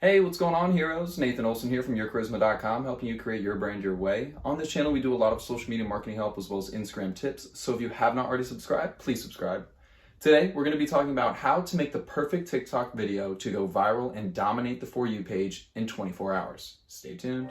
Hey, what's going on, heroes? Nathan Olson here from yourcharisma.com, helping you create your brand your way. On this channel, we do a lot of social media marketing help as well as Instagram tips. So if you have not already subscribed, please subscribe. Today, we're going to be talking about how to make the perfect TikTok video to go viral and dominate the For You page in 24 hours. Stay tuned.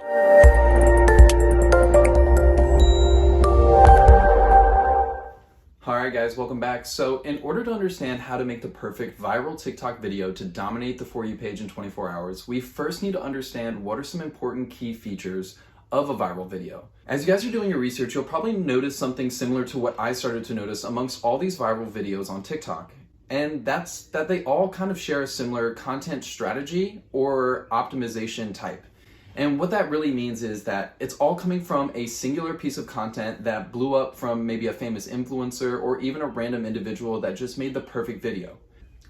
Alright guys, welcome back. So in order to understand how to make the perfect viral TikTok video to dominate the For You page in 24 hours, we first need to understand what are some important key features of a viral video. As you guys are doing your research, you'll probably notice something similar to what I started to notice amongst all these viral videos on TikTok. And that's that they all kind of share a similar content strategy or optimization type. And what that really means is that it's all coming from a singular piece of content that blew up from maybe a famous influencer or even a random individual that just made the perfect video.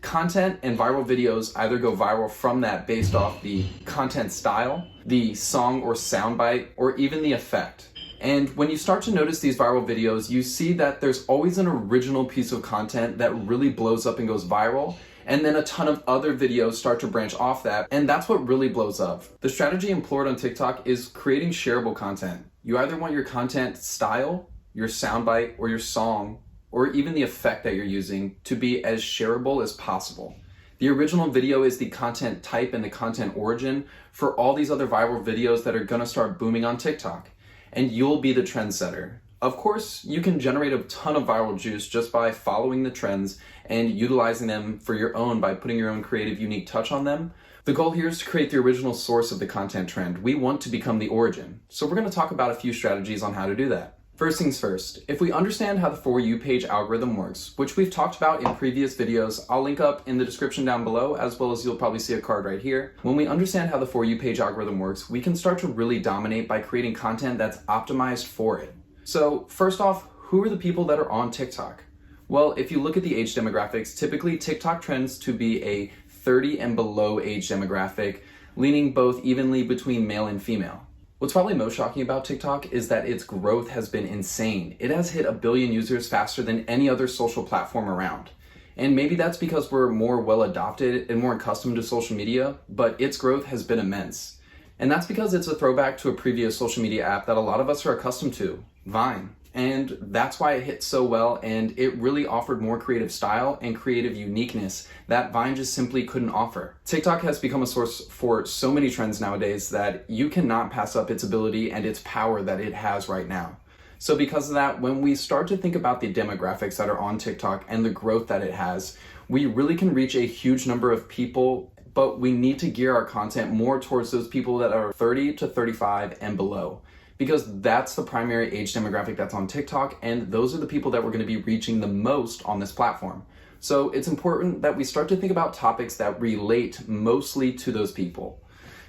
Content and viral videos either go viral from that based off the content style, the song or soundbite, or even the effect. And when you start to notice these viral videos, you see that there's always an original piece of content that really blows up and goes viral. And then a ton of other videos start to branch off that, and that's what really blows up. The strategy employed on TikTok is creating shareable content. You either want your content style, your soundbite, or your song, or even the effect that you're using to be as shareable as possible. The original video is the content type and the content origin for all these other viral videos that are gonna start booming on TikTok, and you'll be the trendsetter. Of course, you can generate a ton of viral juice just by following the trends and utilizing them for your own by putting your own creative, unique touch on them. The goal here is to create the original source of the content trend. We want to become the origin. So we're going to talk about a few strategies on how to do that. First things first, if we understand how the For You page algorithm works, which we've talked about in previous videos, I'll link up in the description down below, as well as you'll probably see a card right here. When we understand how the For You page algorithm works, we can start to really dominate by creating content that's optimized for it. So first off, who are the people that are on TikTok? Well, if you look at the age demographics, typically TikTok trends to be a 30 and below age demographic, leaning both evenly between male and female. What's probably most shocking about TikTok is that its growth has been insane. It has hit 1 billion users faster than any other social platform around. And maybe that's because we're more well adopted and more accustomed to social media, but its growth has been immense. And that's because it's a throwback to a previous social media app that a lot of us are accustomed to, Vine. And that's why it hit so well, and it really offered more creative style and creative uniqueness that Vine just simply couldn't offer. TikTok has become a source for so many trends nowadays that you cannot pass up its ability and its power that it has right now. So because of that, when we start to think about the demographics that are on TikTok and the growth that it has, we really can reach a huge number of people, but we need to gear our content more towards those people that are 30 to 35 and below, because that's the primary age demographic that's on TikTok, and those are the people that we're going to be reaching the most on this platform. So it's important that we start to think about topics that relate mostly to those people,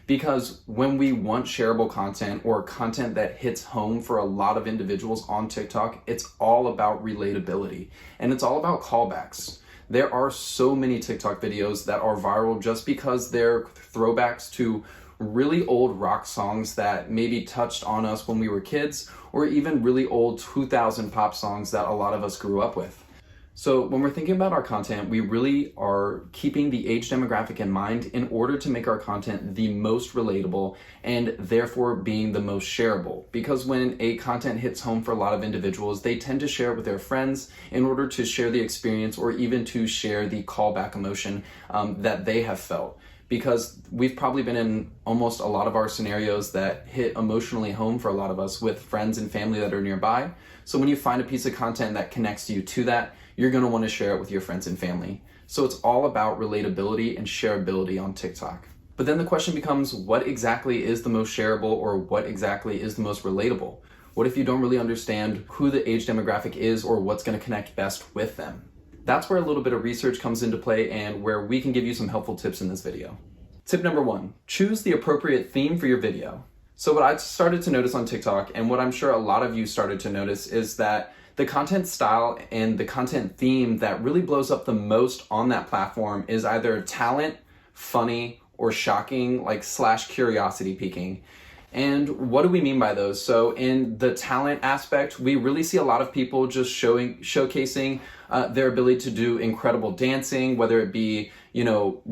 because when we want shareable content or content that hits home for a lot of individuals on TikTok, it's all about relatability, and it's all about callbacks. There are so many TikTok videos that are viral just because they're throwbacks to really old rock songs that maybe touched on us when we were kids, or even really old 2000 pop songs that a lot of us grew up with. So when we're thinking about our content, we really are keeping the age demographic in mind in order to make our content the most relatable and therefore being the most shareable. Because when a content hits home for a lot of individuals, they tend to share it with their friends in order to share the experience or even to share the callback emotion that they have felt. Because we've probably been in almost a lot of our scenarios that hit emotionally home for a lot of us with friends and family that are nearby. So when you find a piece of content that connects you to that, you're going to want to share it with your friends and family. So it's all about relatability and shareability on TikTok. But then the question becomes, what exactly is the most shareable, or what exactly is the most relatable? What if you don't really understand who the age demographic is or what's going to connect best with them? That's where a little bit of research comes into play and where we can give you some helpful tips in this video. Tip number 1, choose the appropriate theme for your video. So what I started to notice on TikTok, and what I'm sure a lot of you started to notice, is that the content style and the content theme that really blows up the most on that platform is either talent, funny, or shocking, like / curiosity piquing. And what do we mean by those? So in the talent aspect, we really see a lot of people just showcasing their ability to do incredible dancing, whether it be,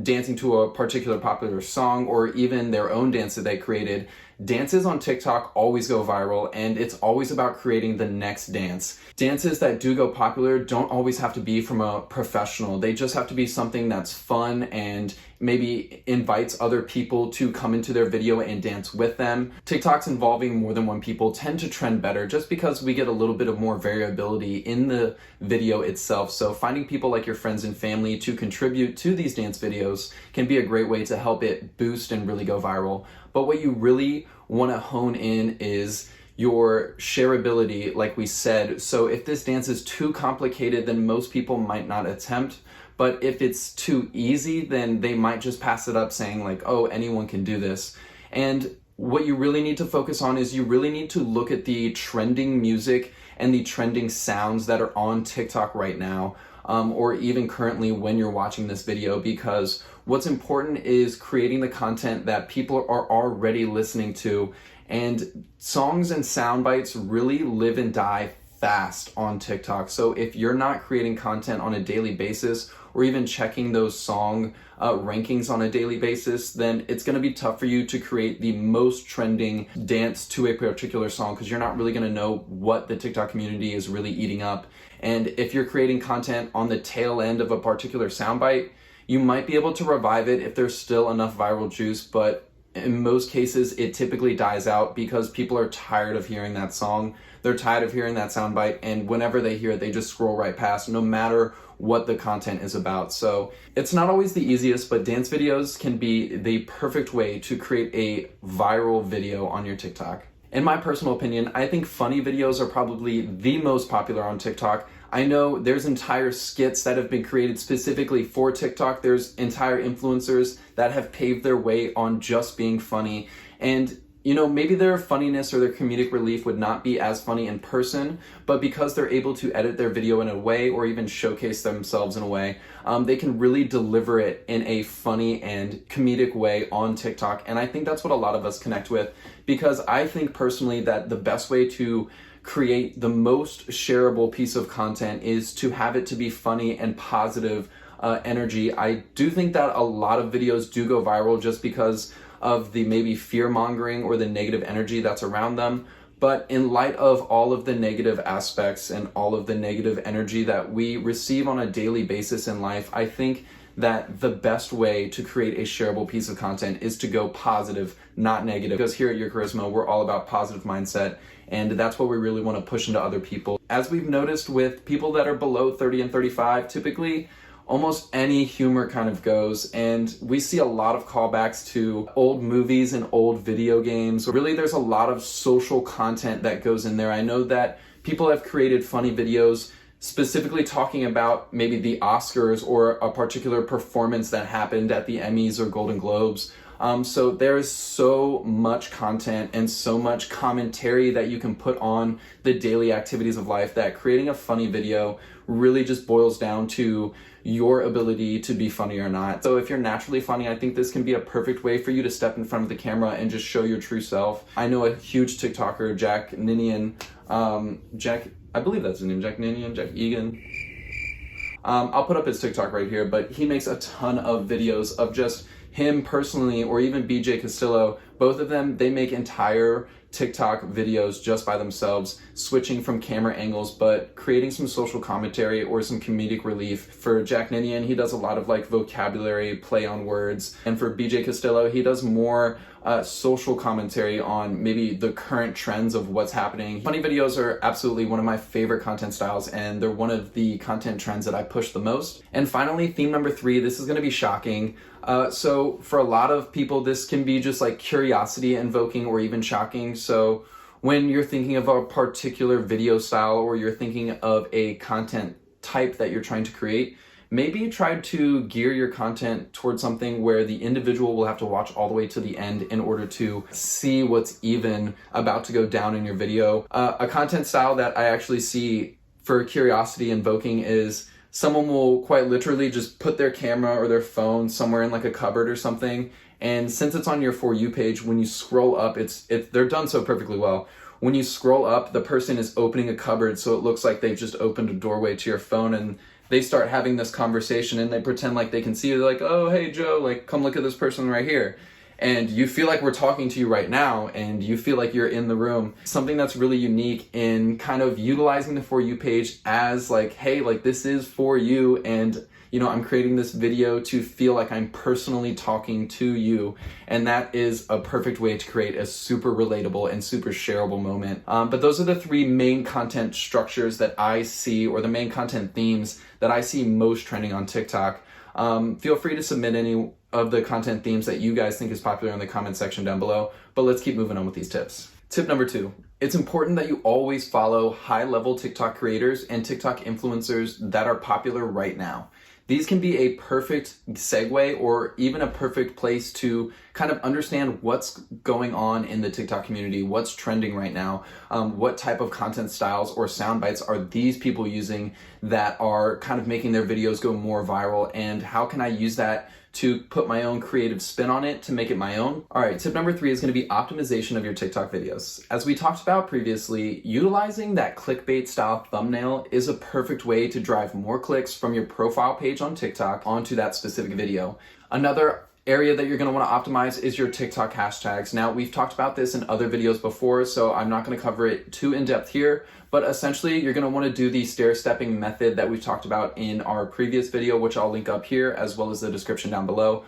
dancing to a particular popular song or even their own dance that they created. Dances on TikTok always go viral, and it's always about creating the next dance. Dances that do go popular don't always have to be from a professional. They just have to be something that's fun and maybe invites other people to come into their video and dance with them. TikToks involving more than one people tend to trend better just because we get a little bit of more variability in the video itself. So finding people like your friends and family to contribute to these dance videos can be a great way to help it boost and really go viral. But what you really want to hone in is your shareability, like we said. So if this dance is too complicated, then most people might not attempt. But if it's too easy, then they might just pass it up saying like, oh, anyone can do this. And what you really need to focus on is you really need to look at the trending music and the trending sounds that are on TikTok right now, or even currently when you're watching this video, because what's important is creating the content that people are already listening to. And songs and sound bites really live and die fast on TikTok. So if you're not creating content on a daily basis or even checking those song rankings on a daily basis, then it's going to be tough for you to create the most trending dance to a particular song, because you're not really going to know what the TikTok community is really eating up. And if you're creating content on the tail end of a particular soundbite, you might be able to revive it if there's still enough viral juice, but in most cases, it typically dies out because people are tired of hearing that song. They're tired of hearing that soundbite, and whenever they hear it, they just scroll right past, no matter what the content is about. So it's not always the easiest, but dance videos can be the perfect way to create a viral video on your TikTok. In my personal opinion, I think funny videos are probably the most popular on TikTok. I know there's entire skits that have been created specifically for TikTok. There's entire influencers that have paved their way on just being funny. And maybe their funniness or their comedic relief would not be as funny in person, but because they're able to edit their video in a way or even showcase themselves in a way, they can really deliver it in a funny and comedic way on TikTok. And I think that's what a lot of us connect with, because I think personally that the best way to create the most shareable piece of content is to have it to be funny and positive energy. I do think that a lot of videos do go viral just because of the maybe fear mongering or the negative energy that's around them. But in light of all of the negative aspects and all of the negative energy that we receive on a daily basis in life, I think that the best way to create a shareable piece of content is to go positive, not negative. Because here at Your Charisma, we're all about positive mindset, and that's what we really want to push into other people. As we've noticed with people that are below 30 and 35, typically almost any humor kind of goes, and we see a lot of callbacks to old movies and old video games. Really, there's a lot of social content that goes in there. I know that people have created funny videos specifically talking about maybe the Oscars or a particular performance that happened at the Emmys or Golden Globes. So there's so much content and so much commentary that you can put on the daily activities of life that creating a funny video really just boils down to your ability to be funny or not. So if you're naturally funny, I think this can be a perfect way for you to step in front of the camera and just show your true self. I know a huge TikToker, Jack Ninian, I believe that's his name, Jack Ninian, Jack Egan. I'll put up his TikTok right here, but he makes a ton of videos of just him personally, or even BJ Castillo. Both of them, they make entire TikTok videos just by themselves, switching from camera angles, but creating some social commentary or some comedic relief. For Jack Ninian, he does a lot of like vocabulary play on words. And for BJ Castillo, he does more social commentary on maybe the current trends of what's happening. Funny videos are absolutely one of my favorite content styles, and they're one of the content trends that I push the most. And finally, theme number 3, this is gonna be shocking. So for a lot of people, this can be just like curiosity invoking or even shocking. So when you're thinking of a particular video style or you're thinking of a content type that you're trying to create, maybe try to gear your content towards something where the individual will have to watch all the way to the end in order to see what's even about to go down in your video. A content style that I actually see for curiosity invoking is someone will quite literally just put their camera or their phone somewhere in like a cupboard or something, and since it's on your For You page, when you scroll up, they're done so perfectly well. when you scroll up, the person is opening a cupboard, so it looks like they've just opened a doorway to your phone, and they start having this conversation and they pretend like they can see you. They're like, oh, hey, Joe, like, come look at this person right here. And you feel like we're talking to you right now, and you feel like you're in the room. Something that's really unique in kind of utilizing the For You page as like, hey, like, this is for you, and I'm creating this video to feel like I'm personally talking to you. And that is a perfect way to create a super relatable and super shareable moment. But those are the three main content structures that I see, or the main content themes that I see most trending on TikTok. Feel free to submit any of the content themes that you guys think is popular in the comment section down below, but let's keep moving on with these tips. Tip number 2, it's important that you always follow high-level TikTok creators and TikTok influencers that are popular right now. These can be a perfect segue or even a perfect place to kind of understand what's going on in the TikTok community, what's trending right now, what type of content styles or sound bites are these people using that are kind of making their videos go more viral, and how can I use that to put my own creative spin on it to make it my own. All right, tip number 3 is going to be optimization of your TikTok videos. As we talked about previously, utilizing that clickbait style thumbnail is a perfect way to drive more clicks from your profile page on TikTok onto that specific video. Another area that you're going to want to optimize is your TikTok hashtags. Now, we've talked about this in other videos before, so I'm not going to cover it too in depth here, but essentially you're going to want to do the stair-stepping method that we've talked about in our previous video, which I'll link up here as well as the description down below.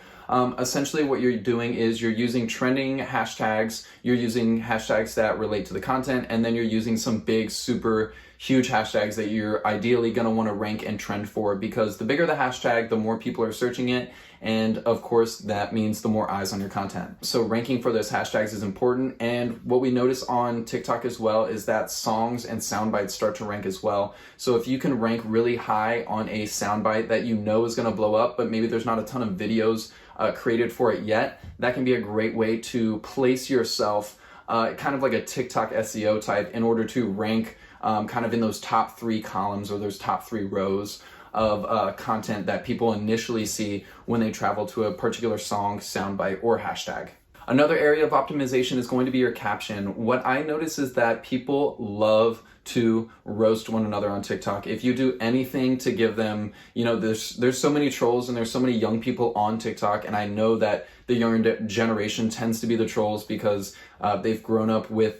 Essentially what you're doing is you're using trending hashtags, you're using hashtags that relate to the content, and then you're using some big, super huge hashtags that you're ideally going to want to rank and trend for, because the bigger the hashtag, the more people are searching it, and of course that means the more eyes on your content. So ranking for those hashtags is important, and what we notice on TikTok as well is that songs and sound bites start to rank as well. So if you can rank really high on a sound bite that you know is going to blow up, but maybe there's not a ton of videos created for it yet, that can be a great way to place yourself kind of like a TikTok SEO type in order to rank kind of in those top 3 columns or those top 3 rows of content that people initially see when they travel to a particular song, soundbite, or hashtag. Another area of optimization is going to be your caption. What I notice is that people love to roast one another on TikTok. If you do anything to give them, there's so many trolls and there's so many young people on TikTok, and I know that the younger generation tends to be the trolls because they've grown up with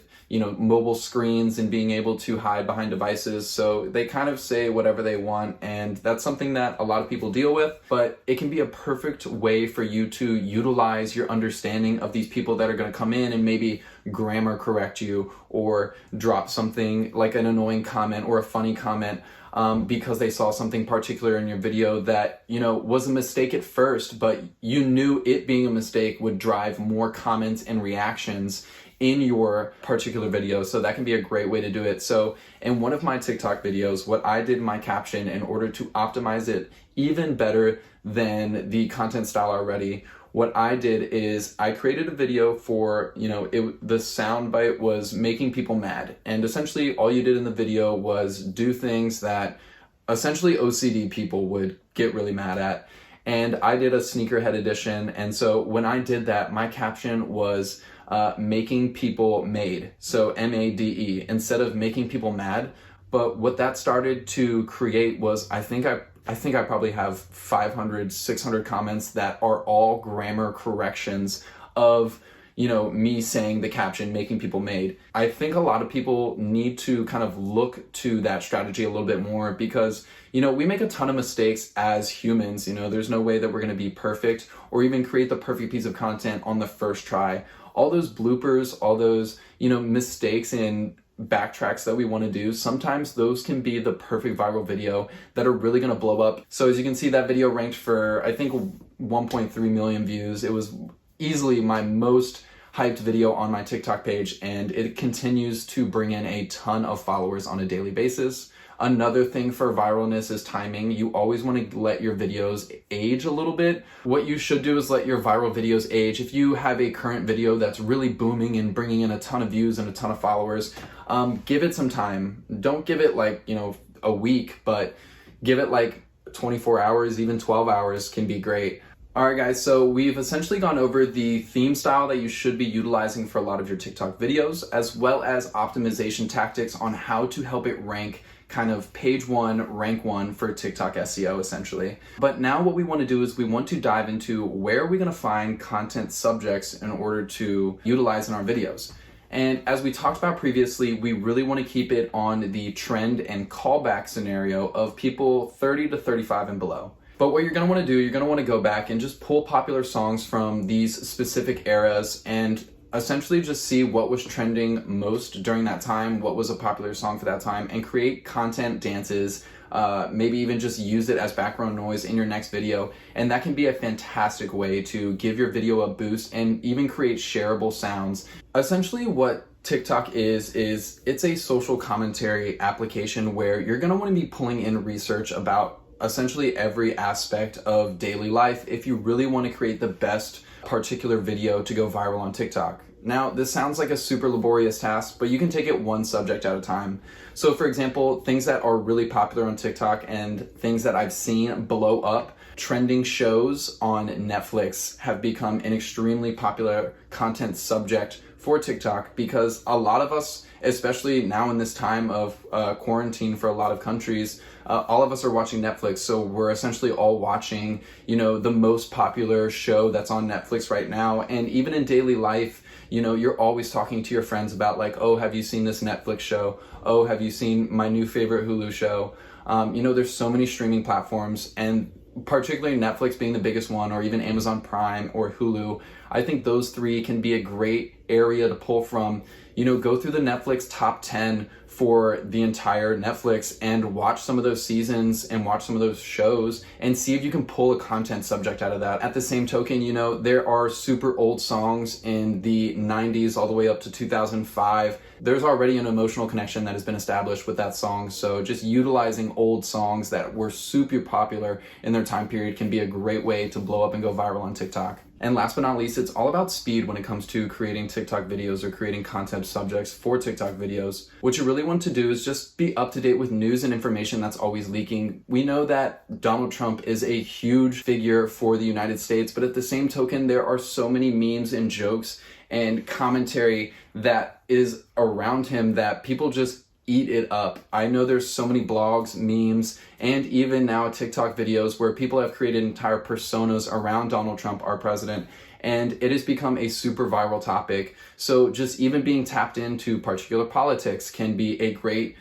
mobile screens and being able to hide behind devices. So they kind of say whatever they want, and that's something that a lot of people deal with, but it can be a perfect way for you to utilize your understanding of these people that are going to come in and maybe grammar correct you or drop something like an annoying comment or a funny comment because they saw something particular in your video that, was a mistake at first, but you knew it being a mistake would drive more comments and reactions in your particular video. So that can be a great way to do it. So in one of my TikTok videos, what I did in my caption in order to optimize it even better than the content style already, what I did is I created a video for, the soundbite was making people mad. And essentially all you did in the video was do things that essentially OCD people would get really mad at. And I did a sneakerhead edition. And so when I did that, my caption was making people made. So MADE instead of making people mad. But what that started to create was, I think I probably have 500, 600 comments that are all grammar corrections of, me saying the caption, making people made. I think a lot of people need to kind of look to that strategy a little bit more because, we make a ton of mistakes as humans. There's no way that we're going to be perfect or even create the perfect piece of content on the first try. All those bloopers, all those, mistakes and backtracks that we want to do, sometimes those can be the perfect viral video that are really going to blow up. So as you can see, that video ranked for, I think, 1.3 million views. It was easily my most hyped video on my TikTok page, and it continues to bring in a ton of followers on a daily basis. Another thing for viralness is timing. You always want to let your videos age a little bit. What you should do is let your viral videos age. If you have a current video that's really booming and bringing in a ton of views and a ton of followers, give it some time. Don't give it a week, but give it 24 hours, even 12 hours can be great. All right, guys, so we've essentially gone over the theme style that you should be utilizing for a lot of your TikTok videos, as well as optimization tactics on how to help it rank kind of page one, rank one for TikTok SEO essentially. But now what we want to do is we want to dive into where are we going to find content subjects in order to utilize in our videos. And as we talked about previously, we really want to keep it on the trend and callback scenario of people 30 to 35 and below. But what you're going to want to do, you're going to want to go back and just pull popular songs from these specific eras and essentially just see what was trending most during that time, what was a popular song for that time, and create content, dances, maybe even just use it as background noise in your next video. And that can be a fantastic way to give your video a boost and even create shareable sounds. Essentially what TikTok is it's a social commentary application where you're going to want to be pulling in research about essentially every aspect of daily life if you really want to create the best particular video to go viral on TikTok. Now, this sounds like a super laborious task, but you can take it one subject at a time. So for example, things that are really popular on TikTok and things that I've seen blow up, trending shows on Netflix have become an extremely popular content subject for TikTok because a lot of us, especially now in this time of quarantine for a lot of countries, all of us are watching Netflix. So we're essentially all watching, the most popular show that's on Netflix right now. And even in daily life, you're always talking to your friends about like, oh, have you seen this Netflix show? Oh, have you seen my new favorite Hulu show? There's so many streaming platforms, and particularly Netflix being the biggest one, or even Amazon Prime or Hulu. I think those three can be a great area to pull from. Go through the Netflix top 10 for the entire Netflix and watch some of those seasons and watch some of those shows and see if you can pull a content subject out of that. At the same token, there are super old songs in the 90s all the way up to 2005. There's already an emotional connection that has been established with that song. So just utilizing old songs that were super popular in their time period can be a great way to blow up and go viral on TikTok. And last but not least, it's all about speed when it comes to creating TikTok videos or creating content subjects for TikTok videos. What you really want to do is just be up to date with news and information that's always leaking. We know that Donald Trump is a huge figure for the United States, but at the same token, there are so many memes and jokes and commentary that is around him that people just eat it up. I know there's so many blogs, memes, and even now TikTok videos where people have created entire personas around Donald Trump, our president, and it has become a super viral topic. So just even being tapped into particular politics can be a great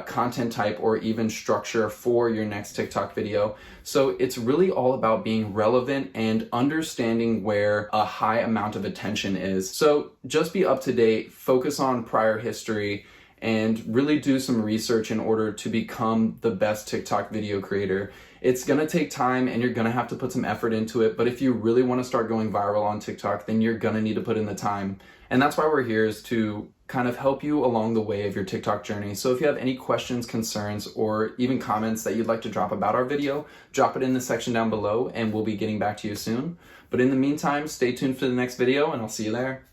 content type or even structure for your next TikTok video. So it's really all about being relevant and understanding where a high amount of attention is. So just be up to date, focus on prior history, and really do some research in order to become the best TikTok video creator. It's gonna take time and you're gonna have to put some effort into it, but if you really wanna start going viral on TikTok, then you're gonna need to put in the time. And that's why we're here, is to kind of help you along the way of your TikTok journey. So if you have any questions, concerns, or even comments that you'd like to drop about our video, drop it in the section down below and we'll be getting back to you soon. But in the meantime, stay tuned for the next video and I'll see you there.